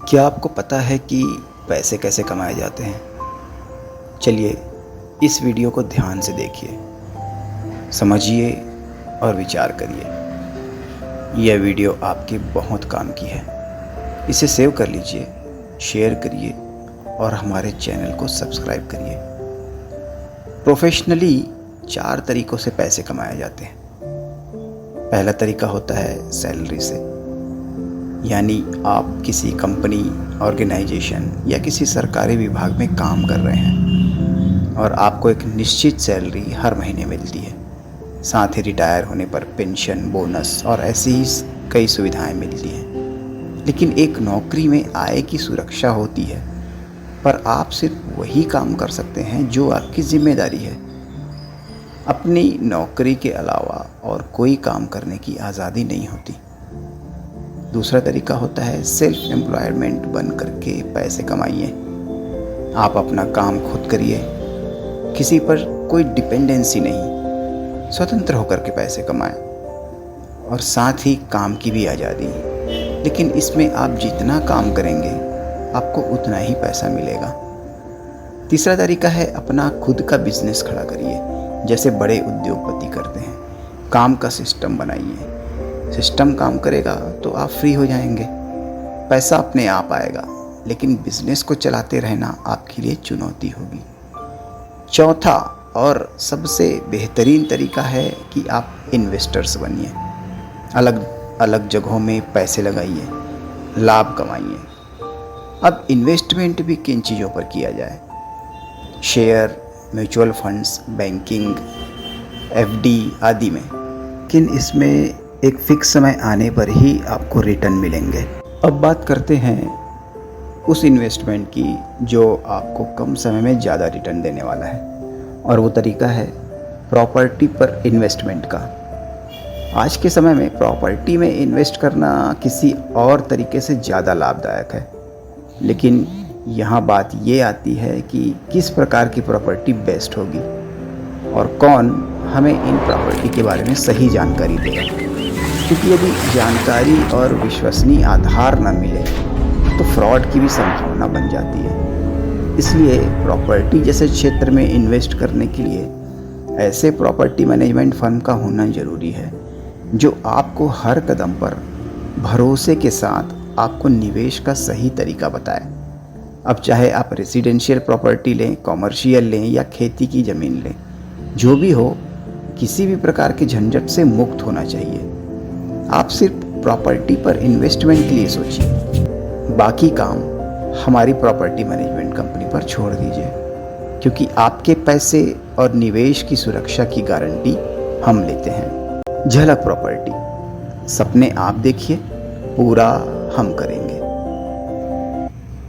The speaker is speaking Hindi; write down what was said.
क्या आपको पता है कि पैसे कैसे कमाए जाते हैं? चलिए इस वीडियो को ध्यान से देखिए, समझिए और विचार करिए। यह वीडियो आपके बहुत काम की है। इसे सेव कर लीजिए, शेयर करिए और हमारे चैनल को सब्सक्राइब करिए। प्रोफेशनली 4 तरीकों से पैसे कमाए जाते हैं। पहला तरीका होता है सैलरी से, यानी आप किसी कंपनी, ऑर्गेनाइजेशन या किसी सरकारी विभाग में काम कर रहे हैं और आपको एक निश्चित सैलरी हर महीने मिलती है। साथ ही रिटायर होने पर पेंशन, बोनस और ऐसी ही कई सुविधाएं मिलती हैं। लेकिन एक नौकरी में आय की सुरक्षा होती है, पर आप सिर्फ वही काम कर सकते हैं जो आपकी जिम्मेदारी है। अपनी नौकरी के अलावा और कोई काम करने की आज़ादी नहीं होती। दूसरा तरीका होता है सेल्फ एम्प्लॉयमेंट बन करके पैसे कमाइए। आप अपना काम खुद करिए, किसी पर कोई डिपेंडेंसी नहीं, स्वतंत्र होकर के पैसे कमाएं और साथ ही काम की भी आज़ादी। लेकिन इसमें आप जितना काम करेंगे आपको उतना ही पैसा मिलेगा। तीसरा तरीका है अपना खुद का बिजनेस खड़ा करिए, जैसे बड़े उद्योगपति करते हैं। काम का सिस्टम बनाइए, सिस्टम काम करेगा तो आप फ्री हो जाएंगे, पैसा अपने आप आएगा। लेकिन बिजनेस को चलाते रहना आपके लिए चुनौती होगी। चौथा और सबसे बेहतरीन तरीका है कि आप इन्वेस्टर्स बनिए। अलग अलग जगहों में पैसे लगाइए, लाभ कमाइए। अब इन्वेस्टमेंट भी किन चीज़ों पर किया जाए? Share, mutual funds, banking, FD आदि में। किन इसमें एक फिक्स समय आने पर ही आपको रिटर्न मिलेंगे। अब बात करते हैं उस इन्वेस्टमेंट की जो आपको कम समय में ज़्यादा रिटर्न देने वाला है, और वो तरीका है प्रॉपर्टी पर इन्वेस्टमेंट का। आज के समय में प्रॉपर्टी में इन्वेस्ट करना किसी और तरीके से ज़्यादा लाभदायक है। लेकिन यहाँ बात ये आती है कि किस प्रकार की प्रॉपर्टी बेस्ट होगी और कौन हमें इन प्रॉपर्टी के बारे में सही जानकारी देगा। क्योंकि यदि जानकारी और विश्वसनीय आधार न मिले तो फ्रॉड की भी संभावना बन जाती है। इसलिए प्रॉपर्टी जैसे क्षेत्र में इन्वेस्ट करने के लिए ऐसे प्रॉपर्टी मैनेजमेंट फर्म का होना ज़रूरी है जो आपको हर कदम पर भरोसे के साथ आपको निवेश का सही तरीका बताए। अब चाहे आप रेजिडेंशियल प्रॉपर्टी लें, कॉमर्शियल लें या खेती की ज़मीन लें, जो भी हो, किसी भी प्रकार के झंझट से मुक्त होना चाहिए। आप सिर्फ प्रॉपर्टी पर इन्वेस्टमेंट के लिए सोचिए, बाकी काम हमारी प्रॉपर्टी मैनेजमेंट कंपनी पर छोड़ दीजिए, क्योंकि आपके पैसे और निवेश की सुरक्षा की गारंटी हम लेते हैं। झलक प्रॉपर्टी, सपने आप देखिए, पूरा हम करेंगे।